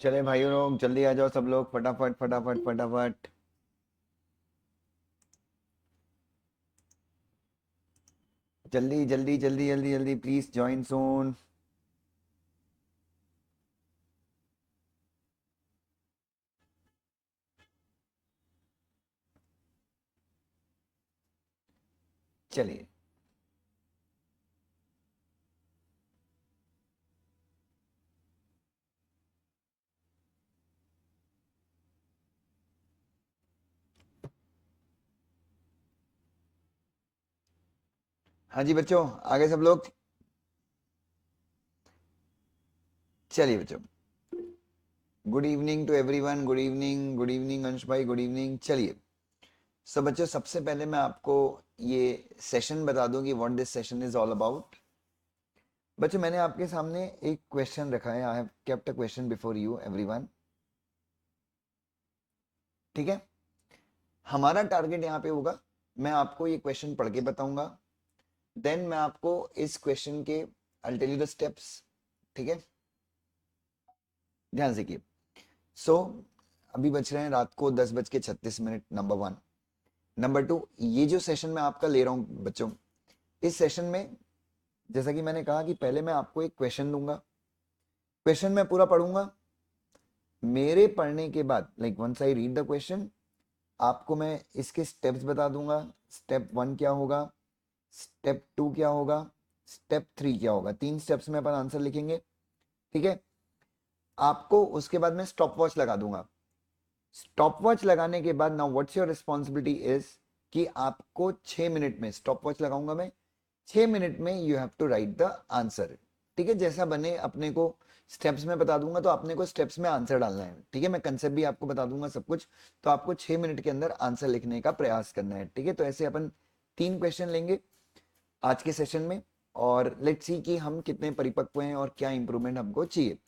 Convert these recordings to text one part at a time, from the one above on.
चले भाइयों लोग, जल्दी आ जाओ सब लोग, फटाफट फटाफट फटाफट। जल्दी जल्दी जल्दी जल्दी जल्दी, प्लीज ज्वाइन सून। चलिए। हाँ जी बच्चों, आगे सब लोग। चलिए बच्चों, good evening to everyone. Good evening Ansh भाई, गुड इवनिंग। चलिए। सो बच्चों, सबसे पहले मैं आपको ये सेशन बता दूं कि what this session is all about. बच्चों, मैंने आपके सामने एक क्वेश्चन रखा है। I have kept a question before you everyone. ठीक है। हमारा टारगेट यहाँ पे होगा, मैं आपको ये क्वेश्चन पढ़ के बताऊंगा, देन मैं आपको इस क्वेश्चन के I tell you the steps. ठीक है, ध्यान से कीजिए। सो अभी बज रहे हैं रात को 10:36। Number one. नंबर टू, ये जो सेशन मैं आपका ले रहा हूँ बच्चों, इस सेशन में जैसा कि मैंने कहा कि पहले मैं आपको एक क्वेश्चन दूंगा, क्वेश्चन मैं पूरा पढ़ूंगा। मेरे पढ़ने के बाद like once I read the question, आपको मैं इसके स्टेप्स बता दूंगा। स्टेप वन क्या होगा, स्टेप टू क्या होगा, स्टेप थ्री क्या होगा। तीन स्टेप्स में अपन आंसर लिखेंगे। ठीक है। आपको उसके बाद मैं स्टॉप वॉच लगा दूंगा। स्टॉप वॉच लगाने के बाद now what's your responsibility is कि आपको 6 मिनट में, स्टॉप वॉच लगाऊंगा मैं, 6 मिनट में you have to write the answer. ठीक है, जैसा बने अपने को स्टेप्स में बता दूंगा, तो अपने को स्टेप्स में आंसर डालना है। ठीक है, मैं कंसेप्ट भी आपको बता दूंगा सब कुछ, तो आपको 6 मिनट के अंदर आंसर लिखने का प्रयास करना है। ठीक है, तो ऐसे अपन 3 क्वेश्चन लेंगे आज के सेशन में, और लेट्स सी कि हम कितने परिपक्व हैं और क्या इंप्रूवमेंट हमको चाहिए।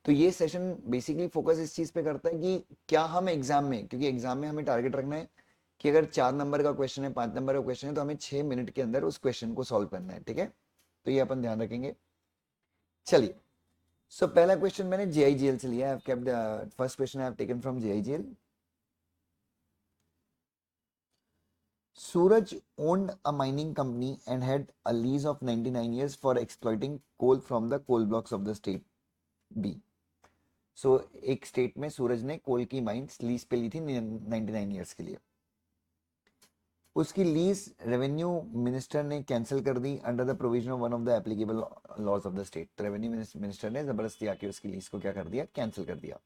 तो ये सेशन बेसिकली फोकस इस चीज पे करता है कि क्या हम एग्जाम में, क्योंकि एग्जाम में हमें टारगेट रखना है कि अगर 4 नंबर का क्वेश्चन है, 5 नंबर का क्वेश्चन है, तो हमें 6 मिनट के अंदर उस क्वेश्चन को सॉल्व करना है। ठीक है, तो ये अपन ध्यान रखेंगे। चलिए। सो पहला क्वेश्चन मैंने जेआईजीएल से लिया है। First question I have taken from JIGL. Suraj owned a mining company and had a lease of 99 years for exploiting coal from the coal blocks of the state B. सो एक स्टेट में सूरज ने कोल की mines lease पे ली थी 99 years के लिए। उसकी lease revenue minister ने कैंसिल कर दी under the provision of one of the applicable laws of the state. तो रेवेन्यू मिनिस्टर ने जबरदस्ती आके उसकी लीज को क्या कर दिया, कैंसिल कर दिया।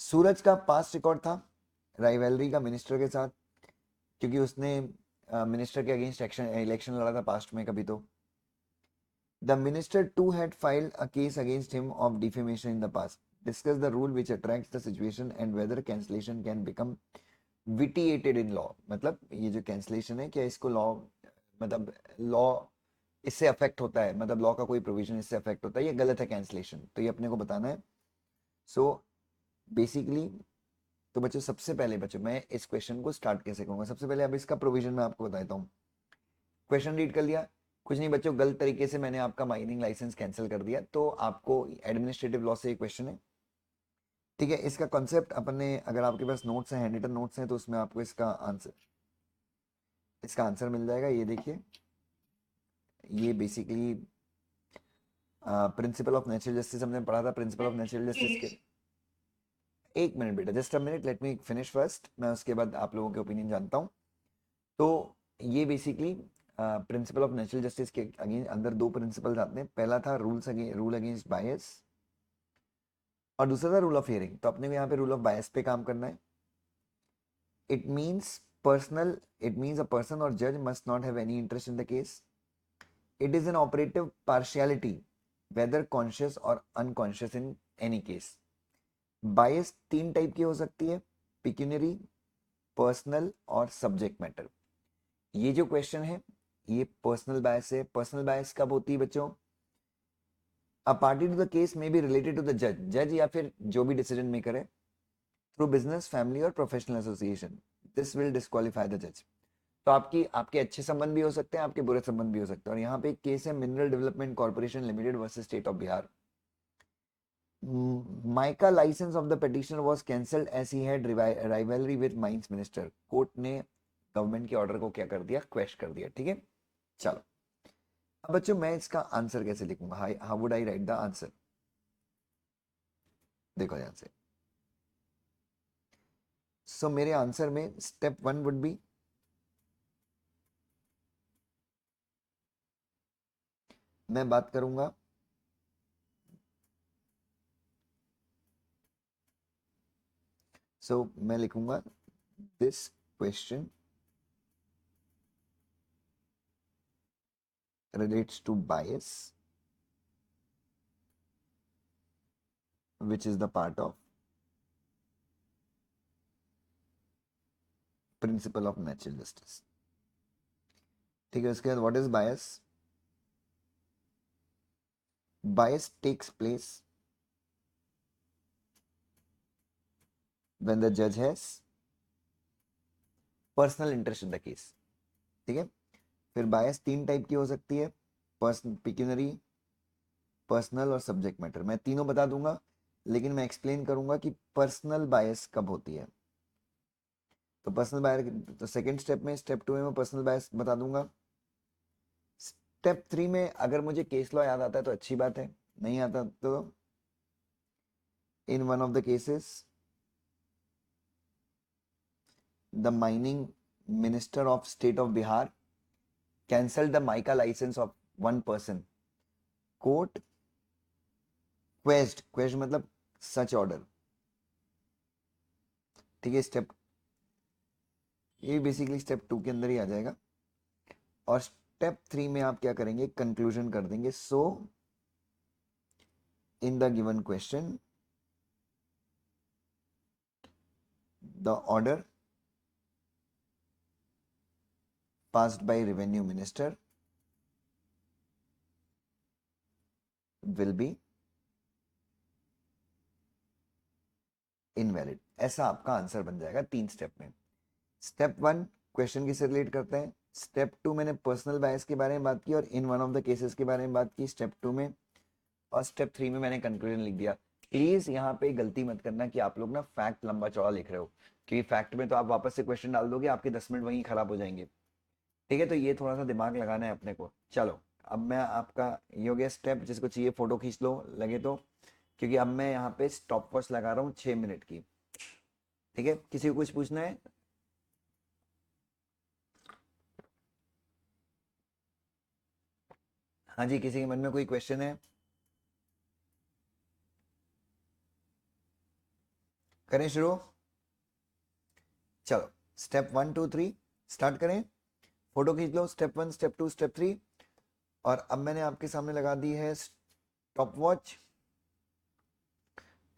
सूरज का पास्ट रिकॉर्ड था राइवलरी का मिनिस्टर के साथ, क्योंकि उसने मिनिस्टर के अगेंस्ट इलेक्शन लड़ा था पास्ट में कभी। तो the minister too had filed a case against him of defamation in the past. Discuss the rule which attracts the situation and whether cancellation can become vitiated in law. मतलब ये जो cancellation है, क्या इसको law, मतलब law इससे affect होता है, मतलब लॉ का कोई प्रोविजन इससे अफेक्ट होता है, ये गलत है कैंसलेशन, तो ये अपने को बताना है। सो बेसिकली, तो बच्चों सबसे पहले बच्चों मैं इस क्वेश्चन को स्टार्ट कैसे करूंगा, सबसे पहले अब इसका प्रोविजन मैं आपको बता देता हूँ। क्वेश्चन रीड कर लिया, कुछ नहीं बच्चों, गलत तरीके से मैंने आपका माइनिंग लाइसेंस कैंसिल कर दिया, तो आपको एडमिनिस्ट्रेटिव लॉ से ये क्वेश्चन है। ठीक है, इसका कॉन्सेप्ट अपन ने, अगर आपके पास नोट्स हैं, हैंड रिटन नोट्स हैं, तो उसमें आपको इसका आंसर मिल जाएगा। ये देखिए, ये basically principle of natural justice हमने पढ़ा था। प्रिंसिपल ऑफ नेचुरल जस्टिस के, एक मिनट बेटा, just a minute, let me finish first, मैं उसके बाद आप लोगों के ओपिनियन जानता हूँ। तो ये basically principle of natural justice के अगेंस्ट अंदर दो प्रिंसिपल्स आते हैं। पहला था रूल अगेंस्ट बायस, और दूसरा था रूल ऑफ हियरिंग। तो अपने को यहाँ पे रूल ऑफ बायस पे काम करना है। It means personal, it means a person और जज must not have any interest in the case. It is an operative partiality whether conscious और unconscious in any case. Bias तीन टाइप की हो सकती है, पिक्यूनरी, पर्सनल और सब्जेक्ट मैटर। ये जो क्वेश्चन है ये पर्सनल बायस है। पर्सनल बायस कब होती है बच्चों? A party to the case में बी रिलेटेड टू द जज, जज या फिर जो भी डिसीजन मेकर है, थ्रू बिजनेस, फैमिली और professional association. This will disqualify the जज। तो आपकी आपके अच्छे संबंध भी हो सकते हैं, आपके बुरे संबंध भी हो सकते हैं। और यहाँ पे एक केस है mineral development corporation limited versus state of Bihar. Mica licence of the petitioner was cancelled as he had rivalry with mines minister. Court ने गवर्नमेंट के ऑर्डर को क्या कर दिया, क्वेश कर दिया। ठीक है, चलो अब बच्चों मैं इसका आंसर कैसे लिखूंगा, how would I right the answer. देखो ध्यान से। सो मेरे आंसर में स्टेप 1 वुड बी, मैं बात करूंगा मैं लिखूंगा this question relates to bias which is the part of principle of natural justice। ठीक है, उसके बाद what is bias. Bias takes place when the judge has personal interest in the case. ठीक है, फिर बायस तीन टाइप की हो सकती है, पर्सन पिक्यूनरी, पर्सनल और सब्जेक्ट मैटर। मैं तीनों बता दूंगा, लेकिन मैं एक्सप्लेन करूंगा कि पर्सनल बायस कब होती है। तो पर्सनल बायस तो सेकंड स्टेप में, स्टेप 2 में मैं पर्सनल बायस बता दूंगा। स्टेप 3 में अगर मुझे केस लॉ याद आता है तो अच्छी बात है, नहीं आता तो in one of the cases the mining minister of state of Bihar cancel the mica licence of one person. Court quashed मतलब सच ऑर्डर। ठीक है, स्टेप ये बेसिकली स्टेप 2 के अंदर ही आ जाएगा। और स्टेप 3 में आप क्या करेंगे, कंक्लूजन कर देंगे। So in the given question the order passed by revenue minister will be invalid. ऐसा आपका आंसर बन जाएगा 3 स्टेप में। स्टेप 1 क्वेश्चन किससे रिलेट करते हैं, स्टेप 2 मैंने पर्सनल बायस के बारे में बात की और इन वन ऑफ द केसेस के बारे में बात की स्टेप 2 में, और स्टेप 3 में मैंने कंक्लूजन लिख दिया। प्लीज यहाँ पे गलती मत करना कि आप लोग ना फैक्ट लंबा चौड़ा लिख रहे हो, क्योंकि फैक्ट में तो आप वापस से क्वेश्चन डाल दोगे, आपके 10 मिनट वहीं खराब हो जाएंगे। ठीक है, तो ये थोड़ा सा दिमाग लगाना है अपने को। चलो अब मैं आपका ये हो गया स्टेप, जिसको चाहिए फोटो खींच लो लगे तो, क्योंकि अब मैं यहाँ पे स्टॉप वॉच लगा रहा हूँ 6 मिनट की। ठीक है, किसी को कुछ पूछना है। हाँ जी, किसी के मन में कोई क्वेश्चन है, करें शुरू। चलो स्टेप 1 2 3 स्टार्ट करें। फोटो खींच लो, स्टेप 1 स्टेप 2 स्टेप 3। और अब मैंने आपके सामने लगा दी है स्टॉप वॉच,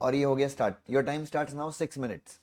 और ये हो गया start. Your time start now 6 minutes.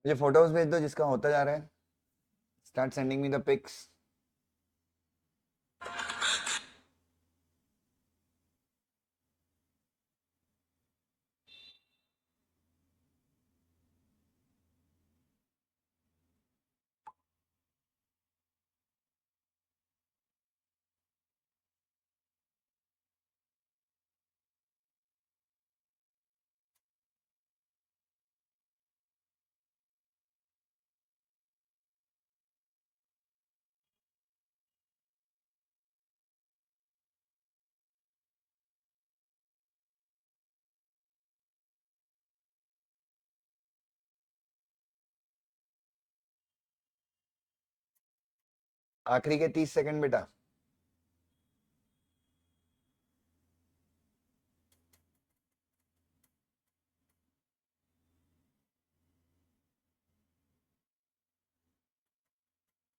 मुझे फोटोज भेज दो जिसका होता जा रहा है. Start sending me the pics. आखिरी के 30 सेकंड बेटा.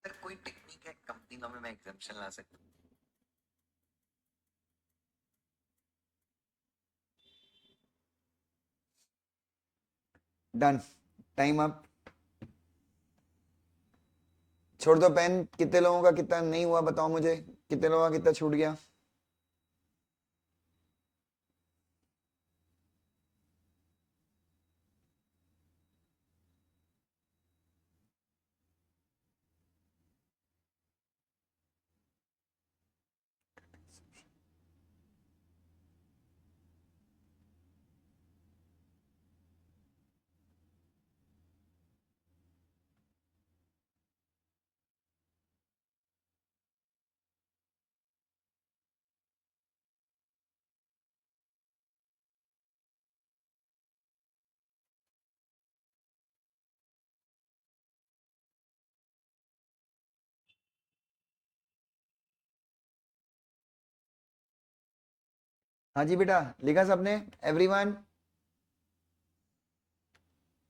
सर कोई टेक्निक है कंपनी लॉ में मैं एग्जाम्पशन ला सकता हूँ? डन. Time up. छोड़ दो पेन. कितने लोगों का कितना नहीं हुआ बताओ मुझे. कितने लोगों का कितना छूट गया. हाँ जी बेटा. लिखा सबने. एवरीवन.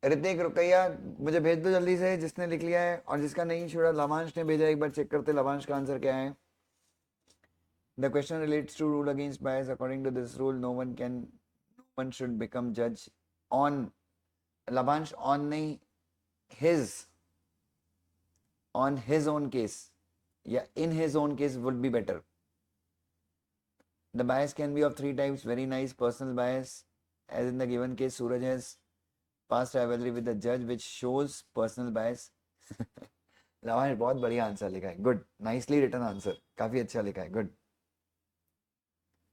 ऋतिक रुकैया मुझे भेज दो जल्दी से जिसने लिख लिया है. और जिसका नहीं छोड़ा लवांश ने भेजा. एक बार चेक करते लवांश का आंसर क्या है. The question relates to rule against bias. According to this rule, no one should become judge on Labansh on नहीं his on his own case. Yeah, in his own case would be better. The bias can be of three types. Very nice personal bias, as in the given case, Suraj has past rivalry with the judge, which shows personal bias. लवांश बहुत बढ़िया answer लिखा है. Good. Nicely written answer. काफी अच्छा लिखा है. Good.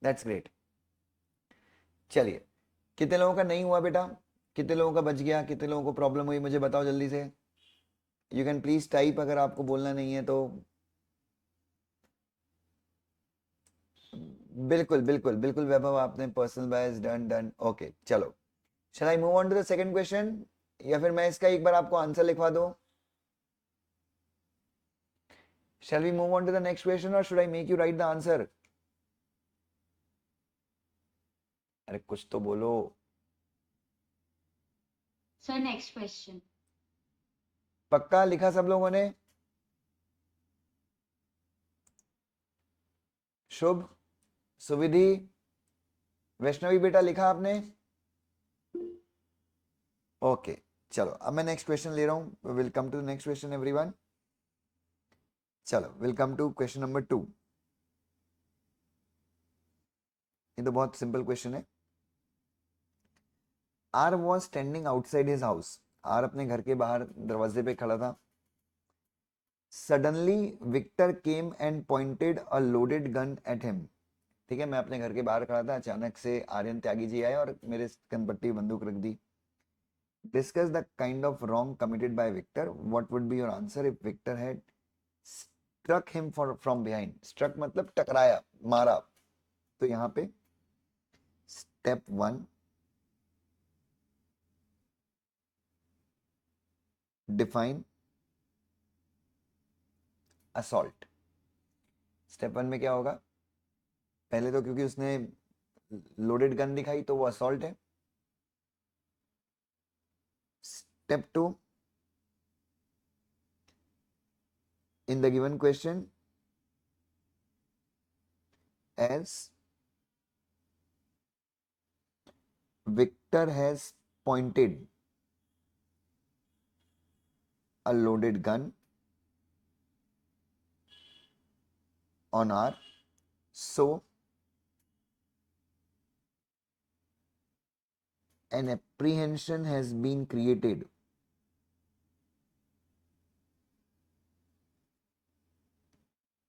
That's great. चलिए. कितने लोगों का नहीं हुआ बेटा. कितने लोगों का बच गया. कितने लोगों को प्रॉब्लम हुई मुझे बताओ जल्दी से. यू कैन प्लीज टाइप अगर आपको बोलना नहीं है तो. बिल्कुल बिल्कुल बिल्कुल वैभव आपने personal bias. Done done. Okay चलो. Shall I move on to the second question या फिर मैं इसका एक बार आपको आंसर लिखवा दूं. Shall we move on to the next question और should I make you write the answer. अरे कुछ तो बोलो. Sir next question. पक्का लिखा सब लोगों ने. शुभ. सुविधि. वैष्णवी बेटा लिखा आपने. ओके चलो. अब मैं नेक्स्ट क्वेश्चन ले रहा हूं. Will come to next question everyone. चलो will come to question number 2. ये तो बहुत सिंपल क्वेश्चन है. R was standing outside his house. R अपने घर के बाहर दरवाजे पे खड़ा था. Suddenly Victor came and pointed a loaded gun at him. ठीक है. मैं अपने घर के बाहर खड़ा था. अचानक से आर्यन त्यागी जी आए और मेरे कनपट्टी बंदूक रख दी. Discuss the kind of wrong committed by Victor. What would be your answer if Victor had struck him from behind. Struck मतलब टकराया, मारा. तो यहाँ पे स्टेप 1 डिफाइन असॉल्ट. स्टेप 1 में क्या होगा. पहले तो क्योंकि उसने लोडेड गन दिखाई तो वो असॉल्ट है. Step 2 in the given question as Victor has pointed a loaded gun on R, so an apprehension has been created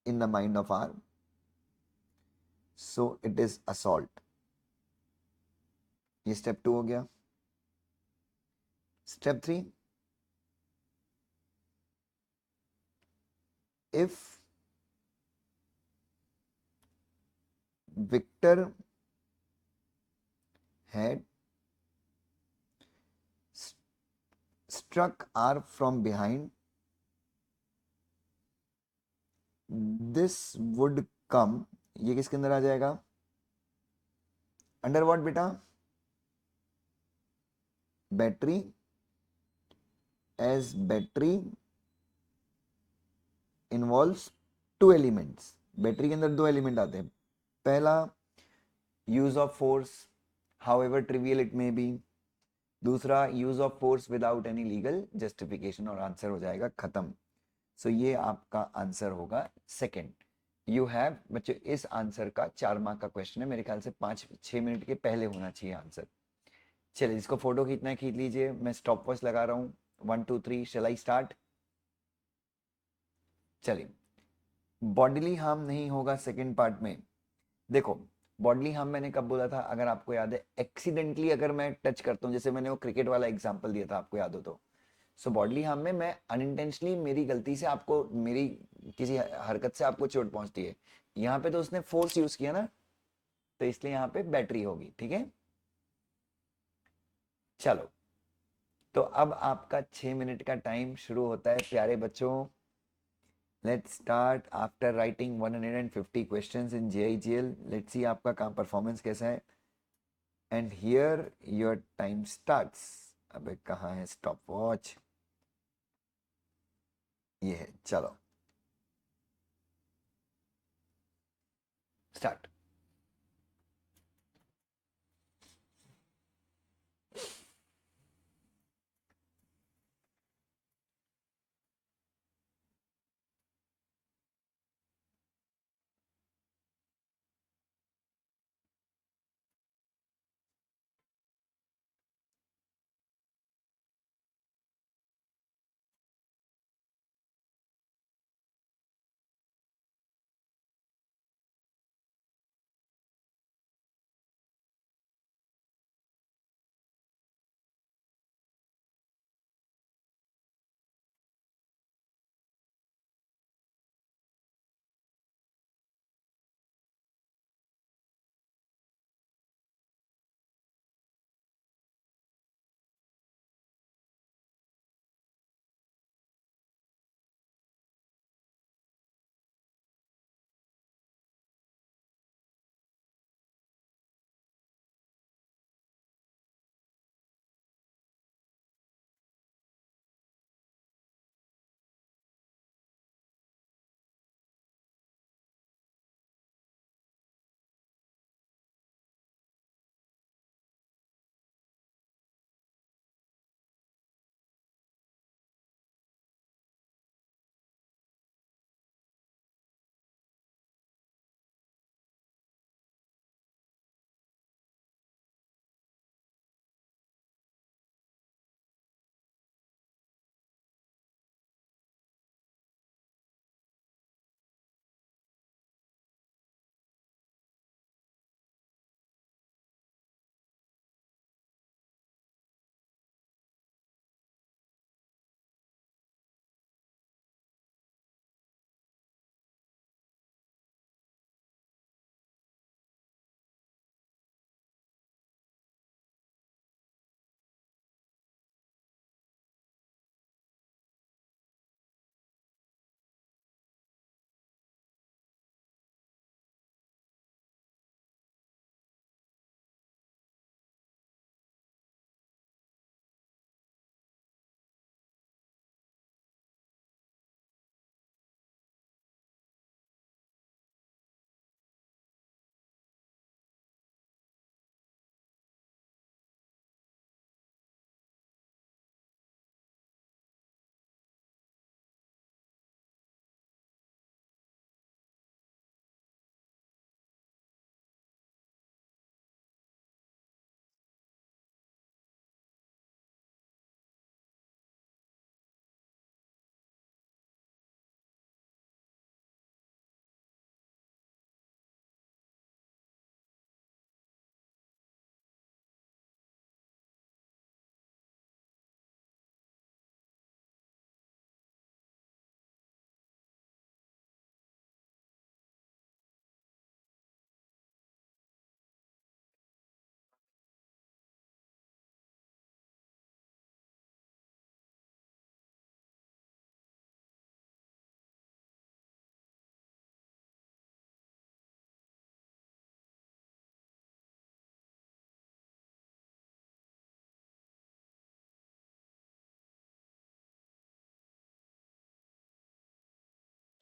in the mind of R, so it is assault. ये step 2 हो गया. Step 3, if Victor had struck R from behind, this would come, ये किसके अंदर आ जाएगा? Under what बेटा? Battery, as battery involves two elements. Battery के अंदर 2 एलिमेंट आते हैं. पहला, use of force however trivial it may be. दूसरा, use of force without any legal justification, और आंसर हो जाएगा खत्म. सो ये आपका आंसर होगा सेकंड. यू हैव बच्चों, इस आंसर का 4 मार्क का क्वेश्चन है. मेरे ख्याल से 5-6 मिनट के पहले होना चाहिए आंसर. चलिए, जिसको फोटो खींचना है खींच लीजिए. मैं स्टॉप वॉच लगा रहा हूँ. 1 2 3 शैल आई स्टार्ट? चलिए, बॉडीली हार्म नहीं होगा सेकंड पार्ट में. देखो, बॉडीली हार्म मैंने कब बोला था? अगर आपको याद है, एक्सीडेंटली अगर मैं टच करता हूँ, जैसे मैंने वो क्रिकेट वाला एग्जांपल दिया था, आपको याद हो तो. सो बॉडीली हार्म में मैं अनइंटेंशनली, मेरी गलती से आपको, मेरी किसी हरकत से आपको चोट पहुंचती है. यहाँ पे तो उसने फोर्स यूज किया ना, तो इसलिए यहाँ पे बैटरी होगी. ठीक है, चलो. तो अब आपका 6 मिनट का टाइम शुरू होता है प्यारे बच्चों. Let's start after writing 150 questions in JIGL. Let's see आपका काम परफॉर्मेंस कैसा है. And here your time starts. अबे कहाँ है स्टॉप वॉच? ये है. चलो, स्टार्ट.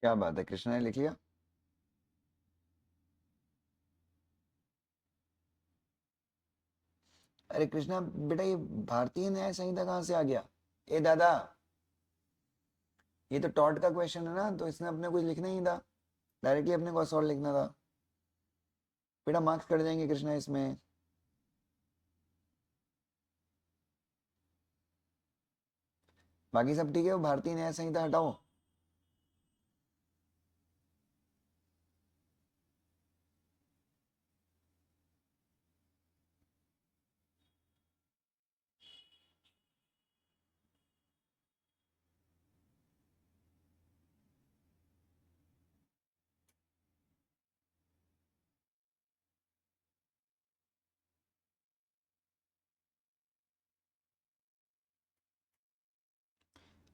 क्या बात है, कृष्णा ने लिख लिया। अरे कृष्णा बेटा, ये भारतीय न्याय संहिता कहाँ से आ गया? ए दादा, ये तो टॉट का क्वेश्चन है ना, तो इसने अपने कुछ लिखना ही था, डायरेक्टली अपने को सॉल्व लिखना था। बेटा मार्क्स कट जाएंगे कृष्णा इसमें। बाकी सब ठीक है, वो भारतीय न्याय संहिता हटाओ।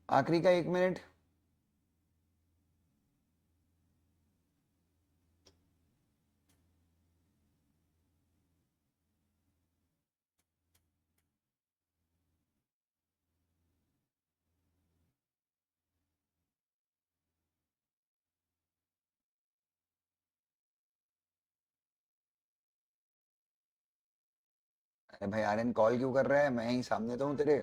आखिरी का 1 मिनट। अरे भाई आर्यन कॉल क्यों कर रहा है? मैं ही सामने तो हूँ तेरे।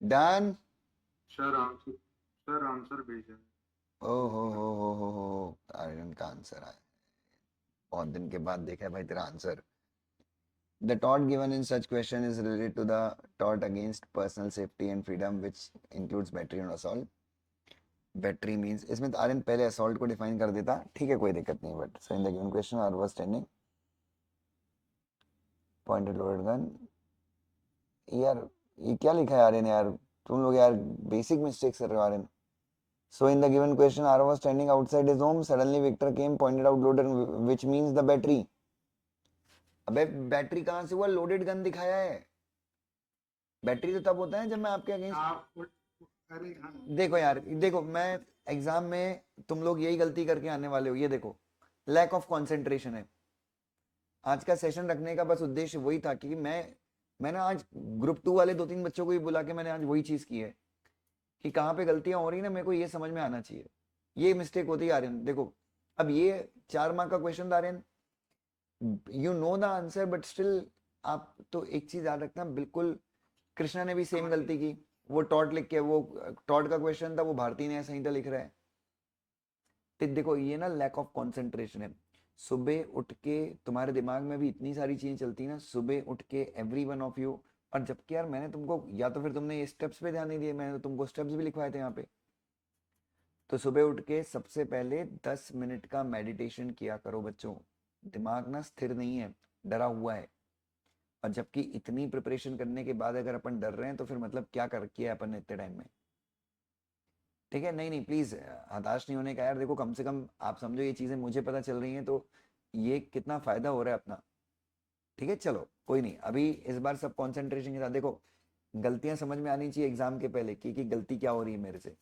डन। सर आंसर भेजा है। ओ हो आर्यन का आंसर आया। बहुत दिन के बाद देखा है भाई तेरा answer. The tort given in such question is related to the tort against personal safety and freedom, which includes battery on assault. Battery means, इसमें तो आर्यन पहले असॉल्ट को डिफाइन कर देता, ठीक है कोई दिक्कत नहीं, but so in the given question R was standing pointed loaded gun. यार ये क्या लिखा है आर्यन यार? तुम लोग यार बेसिक मिस्टेक्स कर रहे हो Aryan. So in the given question R was standing outside his home, suddenly Victor came, pointed out loaded, which means the battery. अबे बैटरी कहाँ से हुआ? लोडेड गन दिखाया है। बैटरी तो तब होता है जब मैं आपके अगेंस्ट। अरे हाँ, देखो यार, देखो मैं एग्जाम में, तुम लोग यही गलती करके आने वाले हो, ये देखो लैक ऑफ कंसंट्रेशन है। आज का सेशन रखने का बस उद्देश्य वही था कि मैंने आज ग्रुप 2 वाले 2-3 बच्चों को भी बुला के मैंने आज वही चीज की है कि कहाँ पे गलतियां हो रही ना, मेरे को ये समझ में आना चाहिए। ये मिस्टेक होती है आर्यन, देखो अब ये 4 मार्क का क्वेश्चन था Aryan, you know the answer but still आप तो एक चीज याद रखना बिल्कुल। कृष्णा ने भी सेम गलती की, वो टॉट लिख के, वो टॉट का क्वेश्चन था, वो भारतीय न्याय संहिता लिख रहा है। तो देखो ये ना लैक ऑफ कंसंट्रेशन है। सुबह उठ के तुम्हारे दिमाग में भी इतनी सारी चीजें चलती है ना, सुबह उठ के एवरी वन ऑफ यू। और जबकि यार मैंने तुमको, या तो फिर तुमने ये स्टेप्स पे ध्यान नहीं दिए, मैंने तो तुमको स्टेप्स भी लिखवाए थे यहाँ पे। तो सुबह उठ के सबसे पहले 10 मिनट का मेडिटेशन किया करो बच्चों। दिमाग ना स्थिर नहीं है, डरा हुआ है। और जबकि इतनी प्रिपरेशन करने के बाद अगर अपन डर रहे हैं तो फिर मतलब क्या कर किया अपन ने इतने टाइम में। ठीक है, नहीं नहीं प्लीज हताश नहीं होने का यार, देखो कम से कम आप समझो ये चीजें मुझे पता चल रही हैं तो ये कितना फायदा हो रहा है अपना। ठीक है चलो कोई नहीं, अभी इस बार सब कंसंट्रेशन के साथ देखो, गलतियां समझ में आनी चाहिए एग्जाम के पहले कि गलती क्या हो रही है मेरे से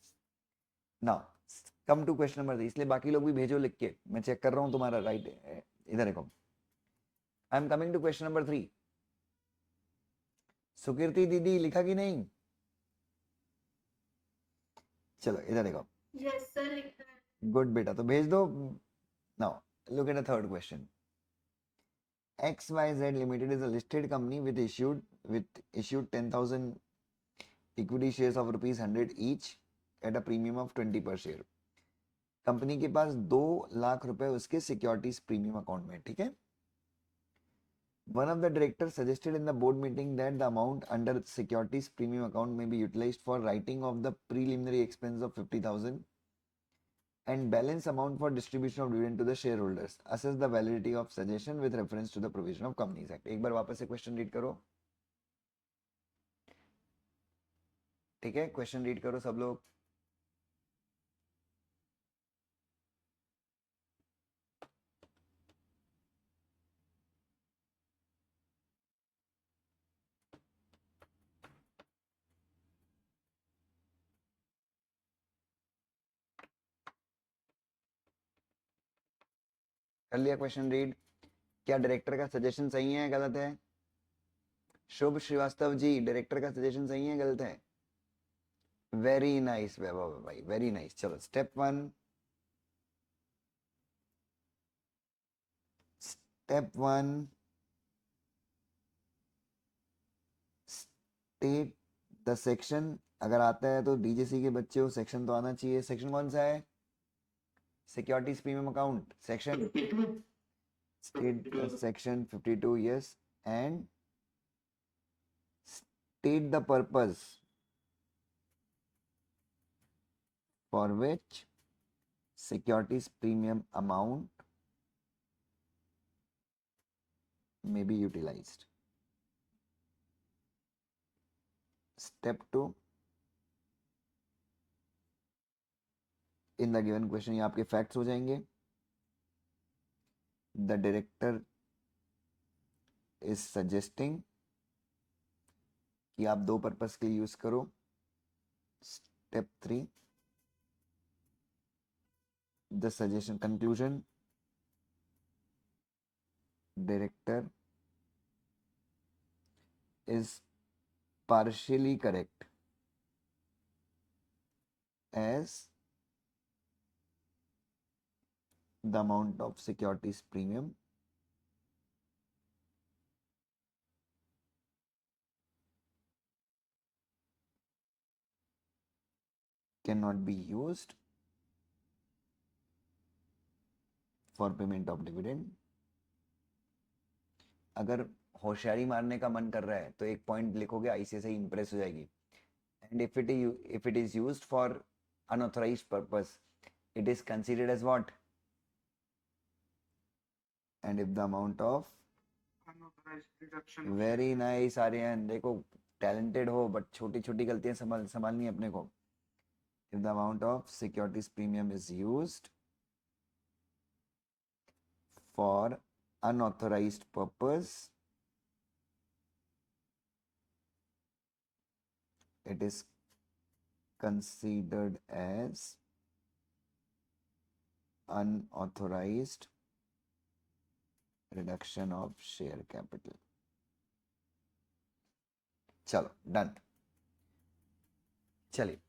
ना। कम टू क्वेश्चन नंबर 3, इसलिए बाकी लोग भी भेजो लिख के, मैं चेक कर रहा हूँ तुम्हारा राइट। इधर देखो, I am coming to question number 3। Sukirti दीदी लिखा कि नहीं? चलो इधर देखो। यस सर, लिखा है। गुड बेटा, तो भेज दो। Now look at the third question. XYZ Limited is a listed company with issued 10,000 equity shares of rupees 100 each at a premium of 20 per share. Company के पास 2 लाख रुपए उसके सिक्योरिटीज प्रीमियम अकाउंट में, ठीक है। One of the directors suggested in the board meeting that the amount under securities premium account may be utilized for writing of the preliminary expense of 50,000 and balance amount for distribution of dividend to the shareholders. Assess the validity of suggestion with reference to the provision of Companies Act. एक बार वापस से question read करो। ठीक है, question read करो सब लोग। कर लिया क्वेश्चन रीड? क्या डायरेक्टर का सजेशन सही है गलत है? शुभ श्रीवास्तव जी, डायरेक्टर का सजेशन सही है गलत है? वेरी नाइस वैभव भाई, वेरी नाइस। चलो step 1। Step 1, state the section. अगर आता है तो डीजेसी के बच्चे हो, सेक्शन तो आना चाहिए। सेक्शन कौन सा है? Securities premium account section. State section 52, yes. And state the purpose for which securities premium amount may be utilized. Step 2, in the given question ये आपके facts हो जाएंगे। The director is suggesting कि आप दो पर्पस के यूज करो। Step 3, the suggestion conclusion, director is partially correct as the amount of securities premium cannot be used for payment of dividend। अगर होशियारी मारने का मन कर रहा है तो एक पॉइंट लिखोगे, आईसीएसआई इंप्रेस हो जाएगी। And if it is used for unauthorised purpose, it is considered as what? And if the amount of, Unauthorized reduction of very nice Aryan, देखो टैलेंटेड हो बट छोटी छोटी गलतियां संभालनी है अपने को। If the amount of securities premium is used for unauthorized purpose, it is considered as unauthorized reduction of share capital। चलो done. चलिए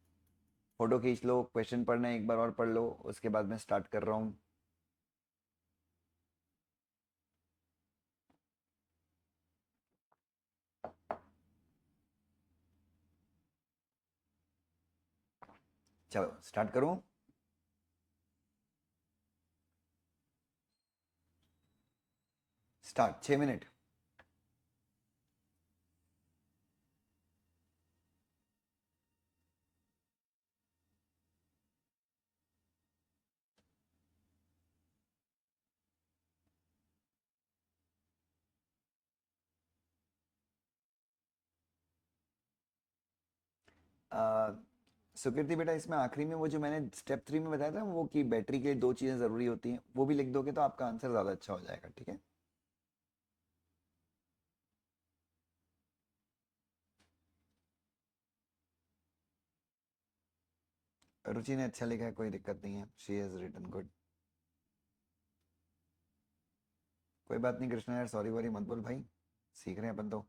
फोटो खींच लो, क्वेश्चन पढ़ना है एक बार और पढ़ लो, उसके बाद मैं स्टार्ट कर रहा हूँ। चलो स्टार्ट करूँ? Start, 6 minute. सुकृति बेटा, इसमें आखिरी में वो जो मैंने स्टेप 3 में बताया था वो कि बैटरी के लिए दो चीज़ें ज़रूरी होती हैं, वो भी लिख दोगे तो आपका आंसर ज़्यादा अच्छा हो जाएगा। ठीक है? रुचि ने अच्छा लिखा है, कोई दिक्कत नहीं है। She has written good. कोई बात नहीं कृष्णा यार, सॉरी वॉरी मत बोल भाई, सीख रहे हैं अपन तो।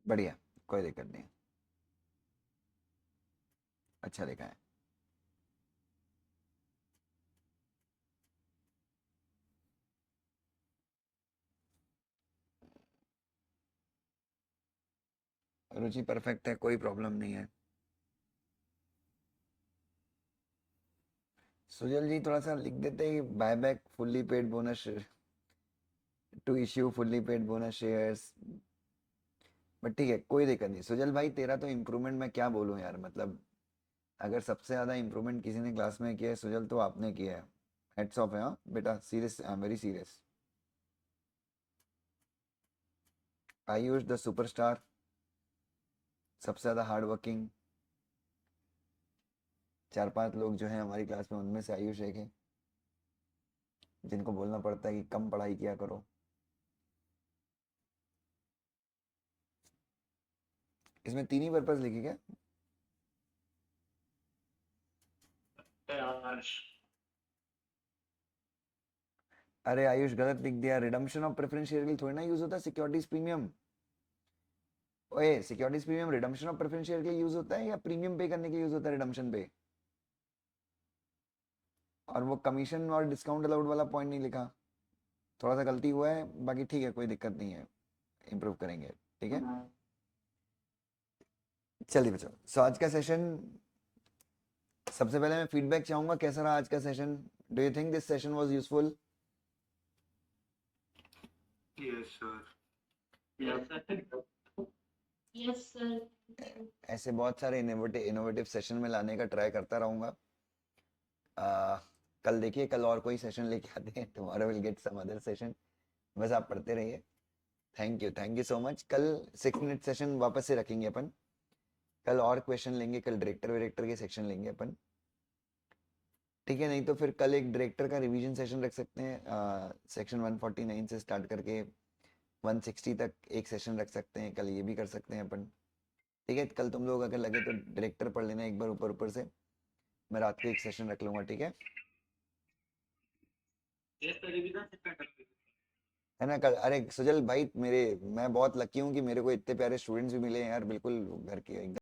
बढ़िया, कोई दिक्कत नहीं, अच्छा लिखा है। रुचि परफेक्ट है, कोई प्रॉब्लम नहीं है। सुजल जी थोड़ा सा लिख देते कि buyback fully paid bonus to issue fully paid bonus shares, but ठीक है, कोई दिक्कत नहीं। सुजल भाई तेरा तो इम्प्रूवमेंट मैं क्या बोलूं यार, मतलब अगर सबसे ज़्यादा इम्प्रूवमेंट किसी ने क्लास में किया है सुजल, तो आपने किया है। हेड्स ऑफ है, हाँ बेटा, serious, I am very serious. Ayush the superstar, सबसे ज़्यादा हार्ड वर्किंग। 4-5 लोग जो हैं हमारी क्लास में, उनमें से आयुष एक है जिनको बोलना पड़ता है कि कम पढ़ाई किया करो। इसमें 3 ही पर्पस लिखे क्या? अरे आयुष गलत लिख दिया, रिडम्पशन ऑफ प्रेफरेंस शेयर के लिए थोड़ी ना यूज होता है सिक्योरिटीज प्रीमियम। ओए, securities premium redemption of preference share के लिए यूज होता है या प्रीमियम पे करने के लिए यूज होता है रिडम्पशन पे? और वो कमीशन और डिस्काउंट अलाउड वाला पॉइंट नहीं लिखा, थोड़ा सा गलती हुआ है, बाकी ठीक है, कोई दिक्कत नहीं है, इम्प्रूव करेंगे, ठीक है। चलिए बच्चों, सो आज का सेशन, सबसे पहले मैं फीडबैक चाहूंगा, कैसा रहा आज का session? Do you think this session was useful? Yes, sir. Yes, sir. ऐसे बहुत सारे इनोवेटिव सेशन में लाने का ट्राई करता रहूंगा। कल देखिए, कल और कोई सेशन लेके आते हैं, tomorrow will get some other session, बस आप पढ़ते रहिए। Thank you so much. कल 6 मिनट सेशन वापस से रखेंगे अपन, कल और क्वेश्चन लेंगे, कल डायरेक्टर वायरेक्टर के सेक्शन लेंगे अपन, ठीक है। नहीं तो फिर कल एक डायरेक्टर का रिवीजन सेशन रख सकते हैं, सेक्शन 149 से स्टार्ट करके 160 तक एक सेशन रख सकते हैं, कल ये भी कर सकते हैं अपन, ठीक है। कल तुम लोग अगर लगे तो डायरेक्टर पढ़ लेना एक बार ऊपर ऊपर से, मैं रात को एक सेशन रख लूंगा, ठीक है। है ना? कल, अरे सुजल भाई, मैं बहुत लकी हूँ कि मेरे को इतने प्यारे स्टूडेंट्स भी मिले हैं यार, बिल्कुल घर के एकदम